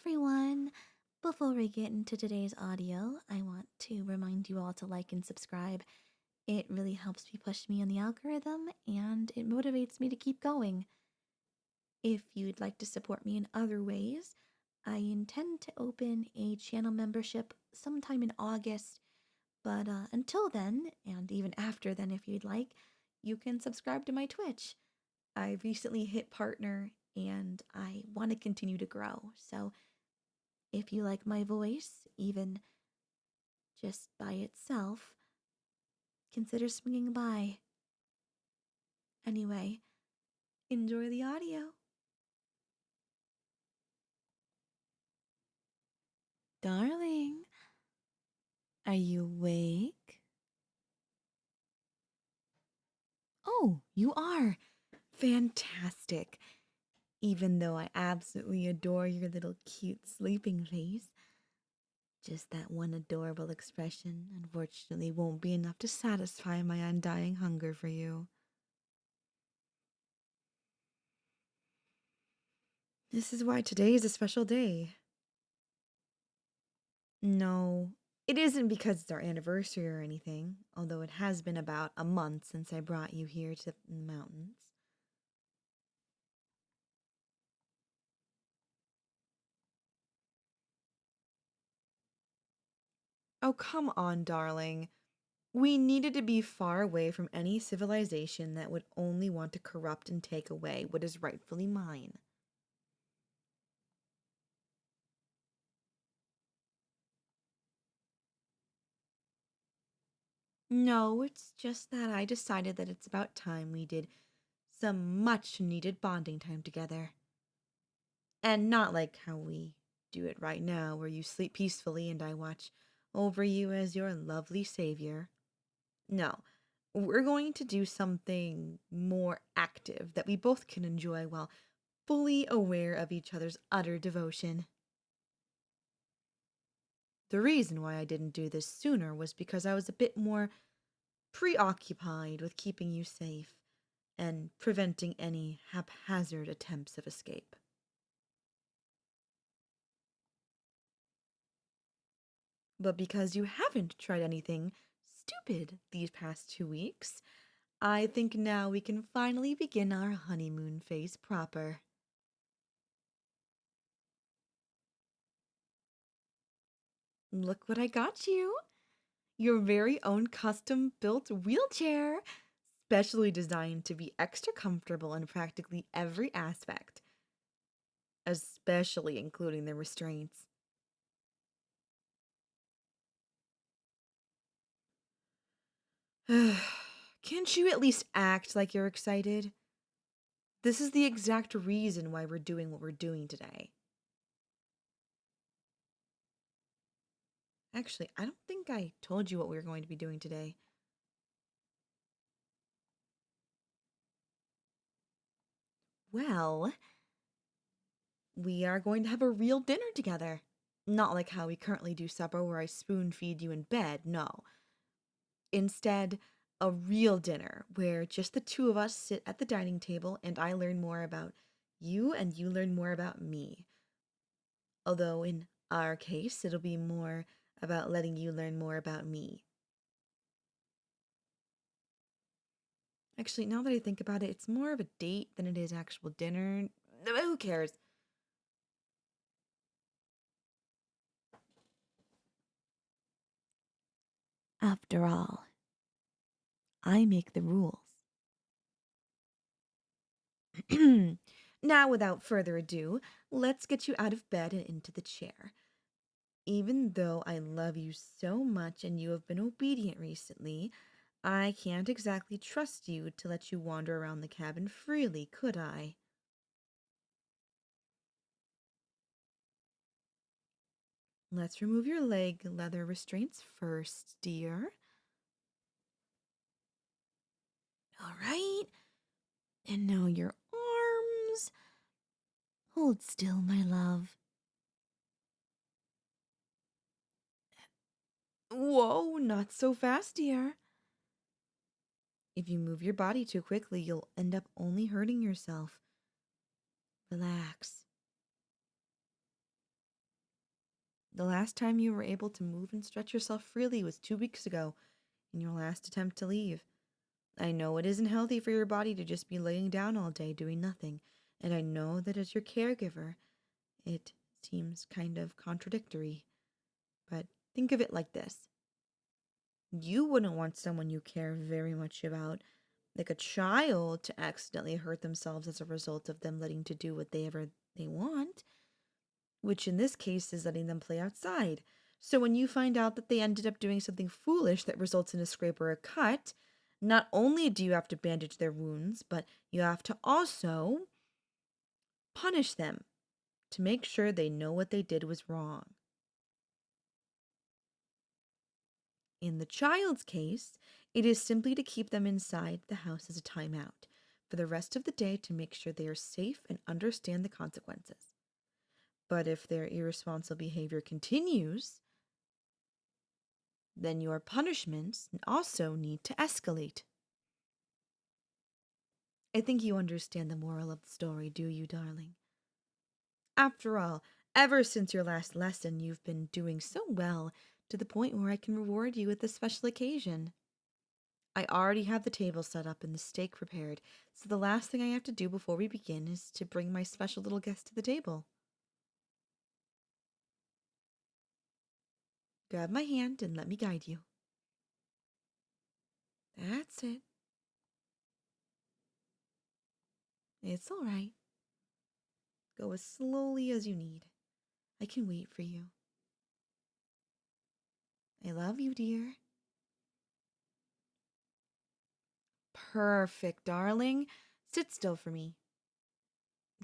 everyone! Before we get into today's audio, I want to remind you all to like and subscribe. It really helps me push me on the algorithm and it motivates me to keep going. If you'd like to support me in other ways, I intend to open a channel membership sometime in August, but until then, and even after then if you'd like, you can subscribe to my Twitch. I recently hit partner and I want to continue to grow, so if you like my voice, even just by itself, consider swinging by. Anyway, enjoy the audio. Darling, are you awake? Oh, you are. Fantastic. Even though I absolutely adore your little cute sleeping face, just that one adorable expression unfortunately won't be enough to satisfy my undying hunger for you. This is why today is a special day. No, it isn't because it's our anniversary or anything, although it has been about a month since I brought you here to the mountains. Oh, come on, darling. We needed to be far away from any civilization that would only want to corrupt and take away what is rightfully mine. No, it's just that I decided that it's about time we did some much needed bonding time together. And not like how we do it right now, where you sleep peacefully and I watch over you as your lovely savior. No, we're going to do something more active that we both can enjoy while fully aware of each other's utter devotion. The reason why I didn't do this sooner was because I was a bit more preoccupied with keeping you safe and preventing any haphazard attempts of escape. But because you haven't tried anything stupid these past 2 weeks, I think now we can finally begin our honeymoon phase proper. Look what I got you! Your very own custom built wheelchair, specially designed to be extra comfortable in practically every aspect, especially including the restraints. Can't you at least act like you're excited? This is the exact reason why we're doing what we're doing today. Actually, I don't think I told you what we were going to be doing today. Well, we are going to have a real dinner together. Not like how we currently do supper where I spoon feed you in bed, no. Instead, a real dinner where just the two of us sit at the dining table and I learn more about you and you learn more about me. Although in our case, it'll be more about letting you learn more about me. Actually, now that I think about it, it's more of a date than it is actual dinner. Who cares? After all, I make the rules. Now, without further ado, let's get you out of bed and into the chair. Even though I love you so much and you have been obedient recently, I can't exactly trust you to let you wander around the cabin freely, could I? Let's remove your leg leather restraints first, dear. All right. And now your arms. Hold still, my love. Whoa, not so fast, dear. If you move your body too quickly, you'll end up only hurting yourself. Relax. The last time you were able to move and stretch yourself freely was 2 weeks ago, in your last attempt to leave. I know it isn't healthy for your body to just be laying down all day doing nothing, and I know that as your caregiver, it seems kind of contradictory. But think of it like this. You wouldn't want someone you care very much about, like a child, to accidentally hurt themselves as a result of them letting to do whatever they want, which in this case is letting them play outside. So when you find out that they ended up doing something foolish that results in a scrape or a cut, not only do you have to bandage their wounds, but you have to also punish them to make sure they know what they did was wrong. In the child's case, it is simply to keep them inside the house as a timeout for the rest of the day to make sure they are safe and understand the consequences. But if their irresponsible behavior continues, then your punishments also need to escalate. I think you understand the moral of the story, do you, darling? After all, ever since your last lesson, you've been doing so well to the point where I can reward you with this special occasion. I already have the table set up and the steak prepared, so the last thing I have to do before we begin is to bring my special little guest to the table. Grab my hand and let me guide you. That's it. It's all right. Go as slowly as you need. I can wait for you. I love you, dear. Perfect, darling. Sit still for me.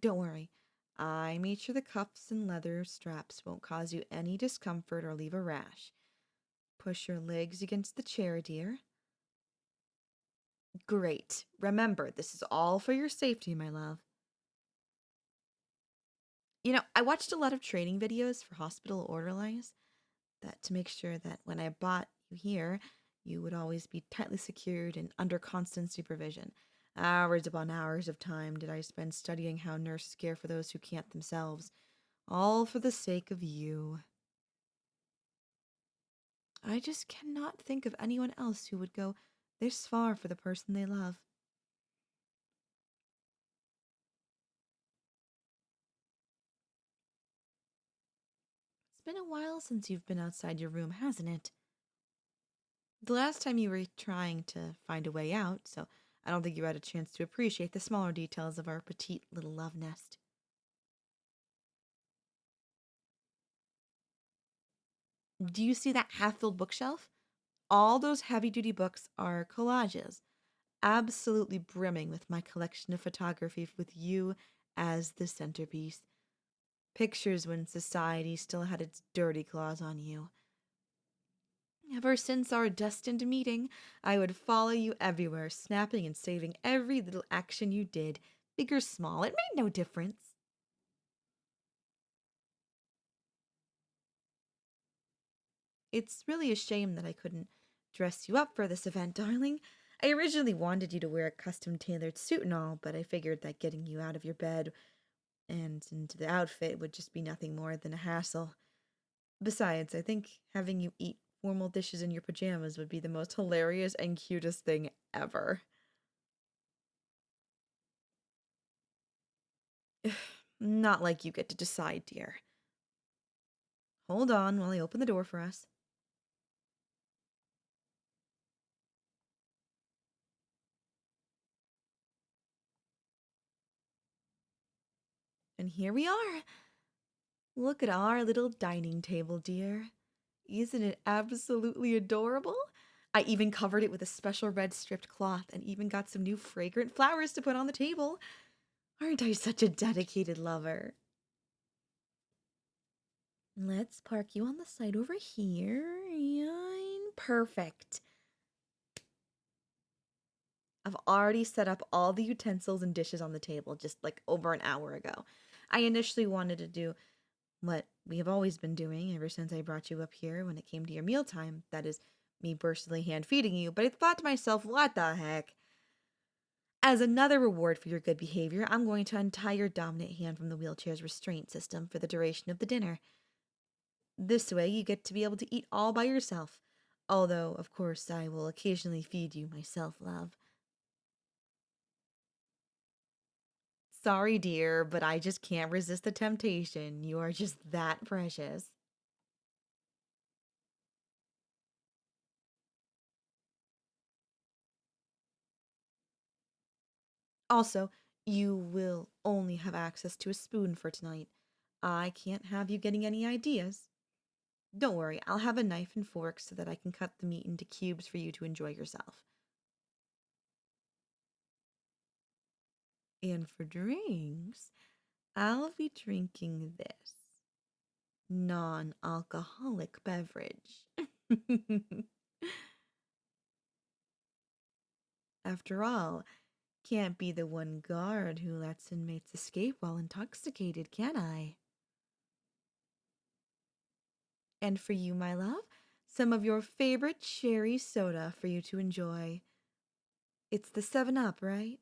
Don't worry. I made sure the cuffs and leather straps won't cause you any discomfort or leave a rash. Push your legs against the chair, dear. Great. Remember, this is all for your safety, my love. I watched a lot of training videos for hospital orderlies that to make sure that when I brought you here, you would always be tightly secured and under constant supervision. Hours upon hours of time did I spend studying how nurses care for those who can't themselves, all for the sake of you. I just cannot think of anyone else who would go this far for the person they love. It's been a while since you've been outside your room, hasn't it? The last time you were trying to find a way out, so I don't think you had a chance to appreciate the smaller details of our petite little love nest. Do you see that half-filled bookshelf? All those heavy-duty books are collages, absolutely brimming with my collection of photography with you as the centerpiece. Pictures when society still had its dirty claws on you. Ever since our destined meeting, I would follow you everywhere, snapping and saving every little action you did, big or small. It made no difference. It's really a shame that I couldn't dress you up for this event, darling. I originally wanted you to wear a custom tailored suit and all, but I figured that getting you out of your bed and into the outfit would just be nothing more than a hassle. Besides, I think having you eat formal dishes in your pajamas would be the most hilarious and cutest thing ever. Not like you get to decide, dear. Hold on while I open the door for us. And here we are. Look at our little dining table, dear. Isn't it absolutely adorable? I even covered it with a special red striped cloth and even got some new fragrant flowers to put on the table. Aren't I such a dedicated lover? Let's park you on the side over here. And perfect. I've already set up all the utensils and dishes on the table just like over an hour ago. I initially wanted to do what we have always been doing ever since I brought you up here when it came to your mealtime. That is, me personally hand feeding you. But I thought to myself, what the heck? As another reward for your good behavior, I'm going to untie your dominant hand from the wheelchair's restraint system for the duration of the dinner. This way, you get to be able to eat all by yourself. Although, of course, I will occasionally feed you myself, love. Sorry, dear, but I just can't resist the temptation. You are just that precious. Also, you will only have access to a spoon for tonight. I can't have you getting any ideas. Don't worry, I'll have a knife and fork so that I can cut the meat into cubes for you to enjoy yourself. And for drinks, I'll be drinking this non alcoholic beverage. After all, can't be the one guard who lets inmates escape while intoxicated, can I? And for you, my love, some of your favorite cherry soda for you to enjoy. It's the 7 Up, right?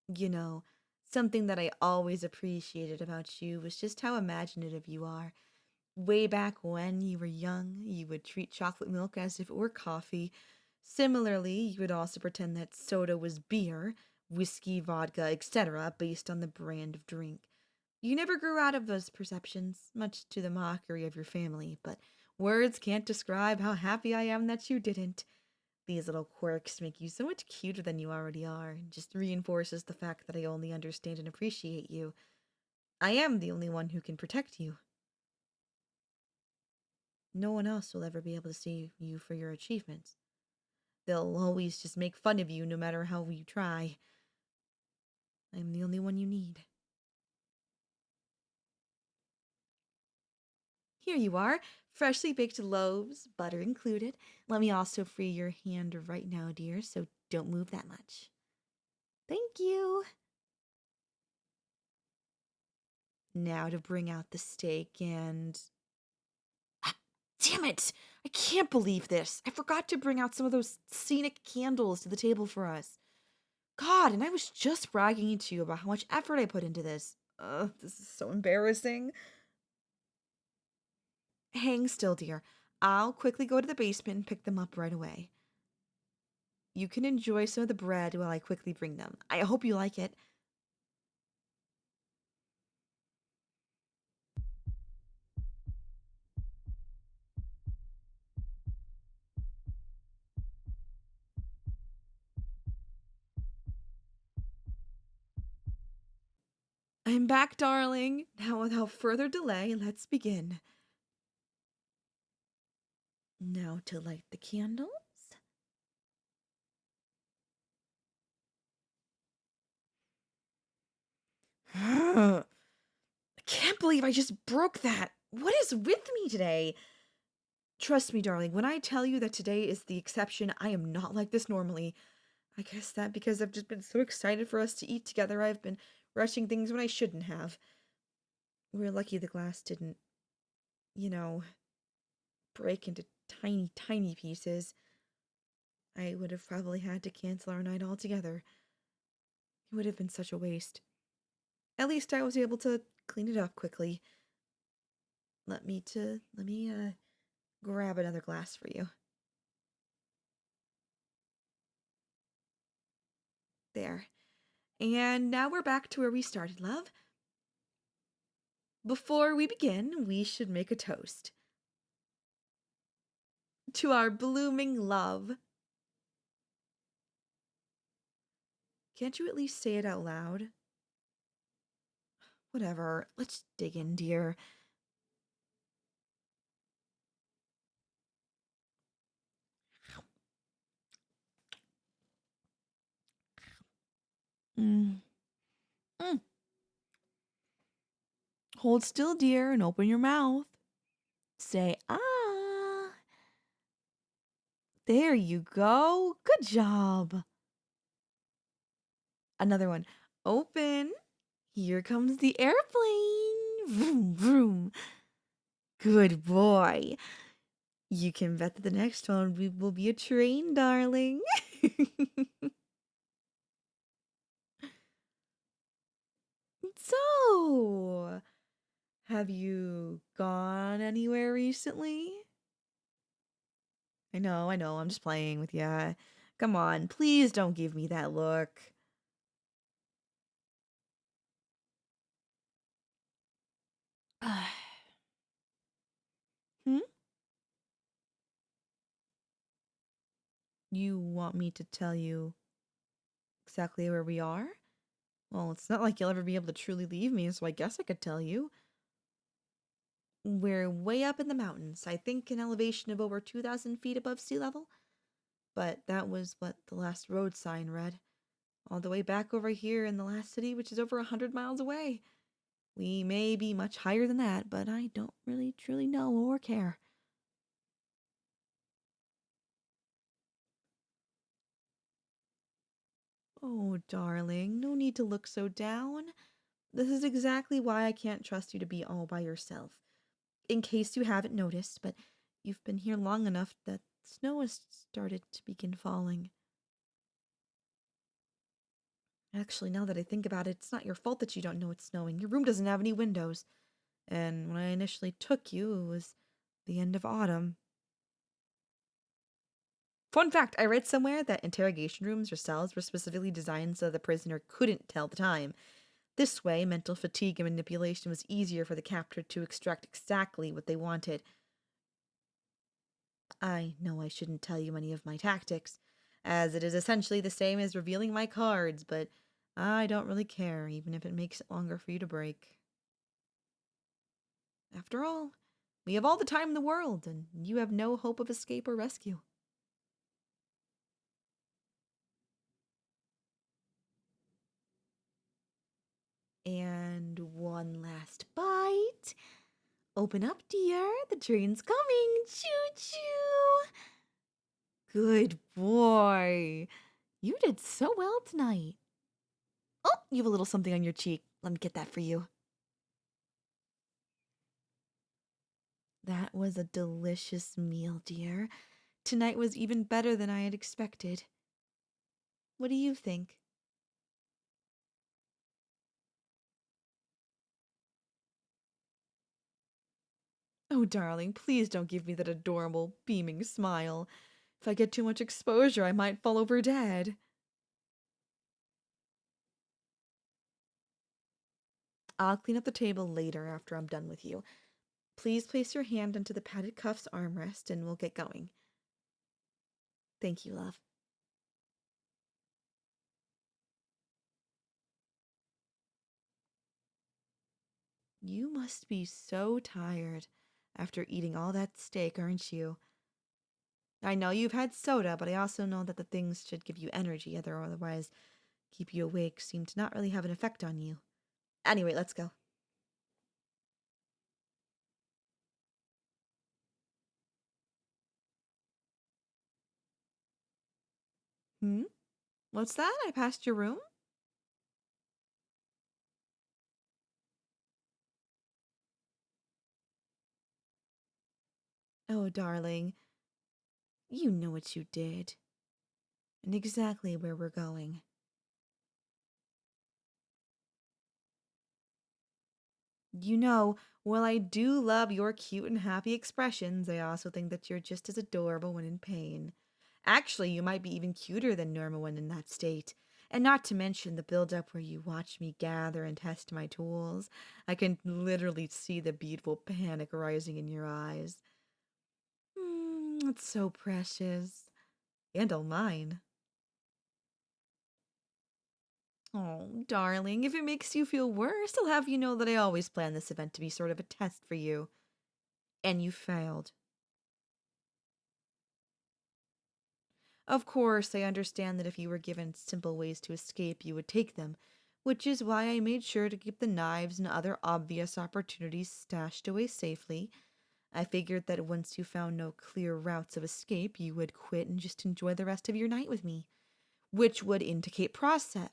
You know, something that I always appreciated about you was just how imaginative you are. Way back when you were young, you would treat chocolate milk as if it were coffee. Similarly, you would also pretend that soda was beer, whiskey, vodka, etc., based on the brand of drink. You never grew out of those perceptions, much to the mockery of your family, but words can't describe how happy I am that you didn't. These little quirks make you so much cuter than you already are, and just reinforces the fact that I only understand and appreciate you. I am the only one who can protect you. No one else will ever be able to see you for your achievements. They'll always just make fun of you no matter how you try. I'm the only one you need. Here you are, freshly baked loaves, butter included. Let me also free your hand right now, dear, so don't move that much. Thank you. Now to bring out the steak and. Ah, damn it! I can't believe this. I forgot to bring out some of those scenic candles to the table for us. God, and I was just bragging to you about how much effort I put into this. This is so embarrassing. Hang still, dear. I'll quickly go to the basement and pick them up right away. You can enjoy some of the bread while I quickly bring them. I hope you like it. I'm back, darling. Now, without further delay, let's begin. Now, to light the candles. I can't believe I just broke that. What is with me today? Trust me, darling, when I tell you that today is the exception, I am not like this normally. I guess that because I've just been so excited for us to eat together, I've been rushing things when I shouldn't have. We're lucky the glass didn't, you know, break into tiny, tiny pieces. I would have probably had to cancel our night altogether. It would have been such a waste. At least I was able to clean it up quickly. Let me grab another glass for you. There. And now we're back to where we started, love. Before we begin, we should make a toast. To our blooming love. Can't you at least say it out loud? Whatever. Let's dig in, dear. Mm. Mm. Hold still, dear, and open your mouth. Say, ah. There you go. Good job. Another one. Open. Here comes the airplane. Vroom, vroom. Good boy. You can bet that the next one will be a train, darling. So, have you gone anywhere recently? I know, I'm just playing with ya. Come on, please don't give me that look. Hmm? You want me to tell you exactly where we are? Well, it's not like you'll ever be able to truly leave me, so I guess I could tell you. We're way up in the mountains, I think an elevation of over 2,000 feet above sea level. But that was what the last road sign read. All the way back over here in the last city, which is over 100 miles away. We may be much higher than that, but I don't really truly know or care. Oh, darling, no need to look so down. This is exactly why I can't trust you to be all by yourself. In case you haven't noticed, but you've been here long enough that snow has started to begin falling. Actually, now that I think about it, it's not your fault that you don't know it's snowing. Your room doesn't have any windows. And when I initially took you, it was the end of autumn. Fun fact, I read somewhere that interrogation rooms or cells were specifically designed so the prisoner couldn't tell the time. This way, mental fatigue and manipulation was easier for the captor to extract exactly what they wanted. I know I shouldn't tell you any of my tactics, as it is essentially the same as revealing my cards, but I don't really care, even if it makes it longer for you to break. After all, we have all the time in the world, and you have no hope of escape or rescue. And one last bite. Open up, dear. The train's coming. Choo choo. Good boy. You did so well tonight. Oh, you have a little something on your cheek. Let me get that for you. That was a delicious meal, dear. Tonight was even better than I had expected. What do you think? Oh, darling, please don't give me that adorable, beaming smile. If I get too much exposure, I might fall over dead. I'll clean up the table later after I'm done with you. Please place your hand into the padded cuff's armrest and we'll get going. Thank you, love. You must be so tired after eating all that steak, aren't you? I know you've had soda, but I also know that the things should give you energy, otherwise keep you awake seem to not really have an effect on you. Anyway, let's go. Hmm? What's that? I passed your room? Oh, darling, you know what you did, and exactly where we're going. You know, while I do love your cute and happy expressions, I also think that you're just as adorable when in pain. Actually, you might be even cuter than normal when in that state. And not to mention the build-up where you watch me gather and test my tools. I can literally see the beautiful panic rising in your eyes. It's so precious. And all mine. Oh, darling, if it makes you feel worse, I'll have you know that I always plan this event to be sort of a test for you. And you failed. Of course, I understand that if you were given simple ways to escape, you would take them, which is why I made sure to keep the knives and other obvious opportunities stashed away safely. I figured that once you found no clear routes of escape, you would quit and just enjoy the rest of your night with me, which would indicate progress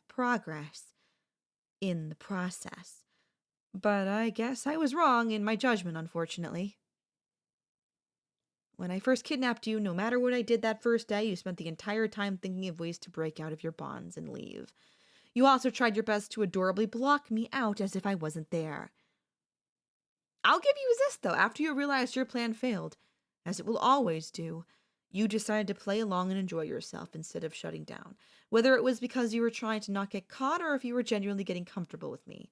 in the process. But I guess I was wrong in my judgment, unfortunately. When I first kidnapped you, no matter what I did that first day, you spent the entire time thinking of ways to break out of your bonds and leave. You also tried your best to adorably block me out as if I wasn't there. I'll give you this, though. After you realized your plan failed, as it will always do, you decided to play along and enjoy yourself instead of shutting down. Whether it was because you were trying to not get caught or if you were genuinely getting comfortable with me.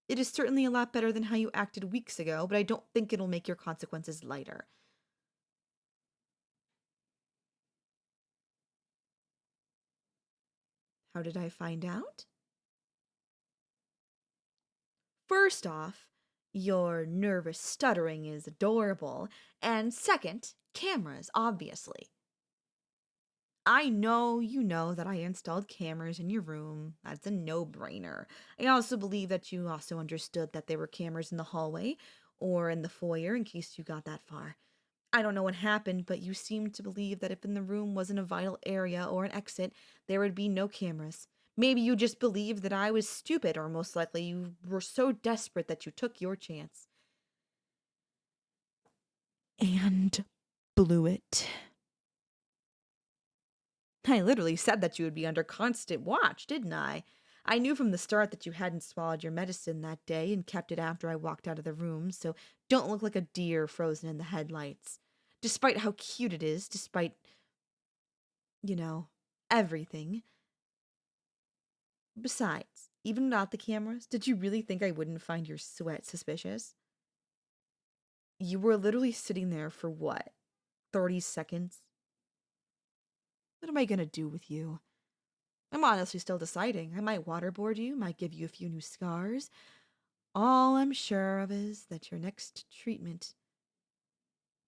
It is certainly a lot better than how you acted weeks ago, but I don't think it'll make your consequences lighter. How did I find out? First off, your nervous stuttering is adorable, and second, cameras, obviously. I know you know that I installed cameras in your room. That's a no-brainer. I also believe that you also understood that there were cameras in the hallway or in the foyer in case you got that far. I don't know what happened, but you seemed to believe that if in the room wasn't a vital area or an exit, there would be no cameras. Maybe you just believed that I was stupid, or most likely you were so desperate that you took your chance. And blew it. I literally said that you would be under constant watch, didn't I? I knew from the start that you hadn't swallowed your medicine that day and kept it after I walked out of the room, so don't look like a deer frozen in the headlights. Despite how cute it is, despite, you know, everything. Besides, even without the cameras, did you really think I wouldn't find your sweat suspicious? You were literally sitting there for what? 30 seconds? What am I gonna do with you? I'm honestly still deciding. I might waterboard you, might give you a few new scars. All I'm sure of is that your next treatment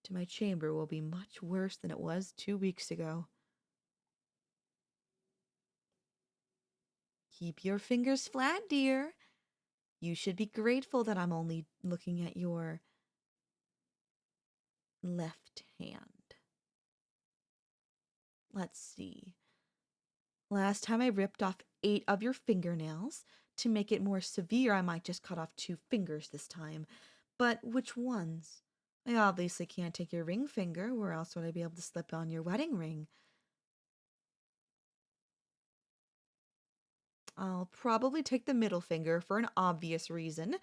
to my chamber will be much worse than it was 2 weeks ago. Keep your fingers flat, dear. You should be grateful that I'm only looking at your left hand. Let's see. Last time I ripped off 8 of your fingernails. To make it more severe, I might just cut off 2 fingers this time. But which ones? I obviously can't take your ring finger. Where else would I be able to slip on your wedding ring? I'll probably take the middle finger for an obvious reason.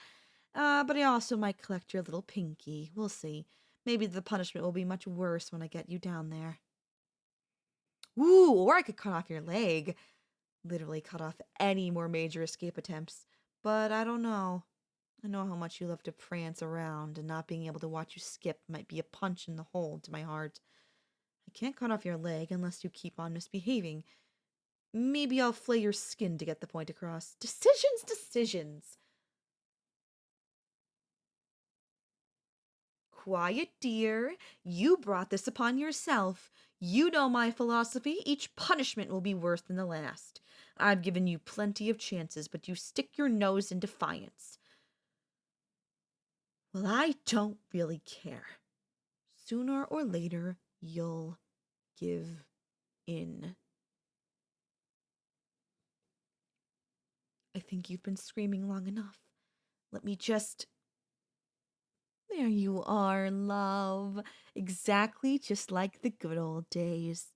But I also might collect your little pinky. We'll see. Maybe the punishment will be much worse when I get you down there. Ooh, or I could cut off your leg. Literally cut off any more major escape attempts. But I don't know. I know how much you love to prance around, and not being able to watch you skip might be a punch in the hole to my heart. I can't cut off your leg unless you keep on misbehaving. Maybe I'll flay your skin to get the point across. Decisions, decisions. Quiet, dear. You brought this upon yourself. You know my philosophy. Each punishment will be worse than the last. I've given you plenty of chances, but you stick your nose in defiance. Well, I don't really care. Sooner or later, you'll give in. I think you've been screaming long enough. Let me just. There you are, love. Exactly just like the good old days.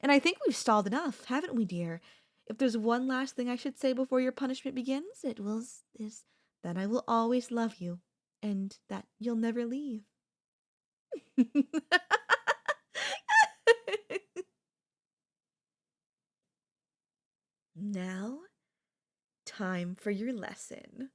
And I think we've stalled enough, haven't we, dear? If there's one last thing I should say before your punishment begins, is that I will always love you and that you'll never leave. Now, time for your lesson.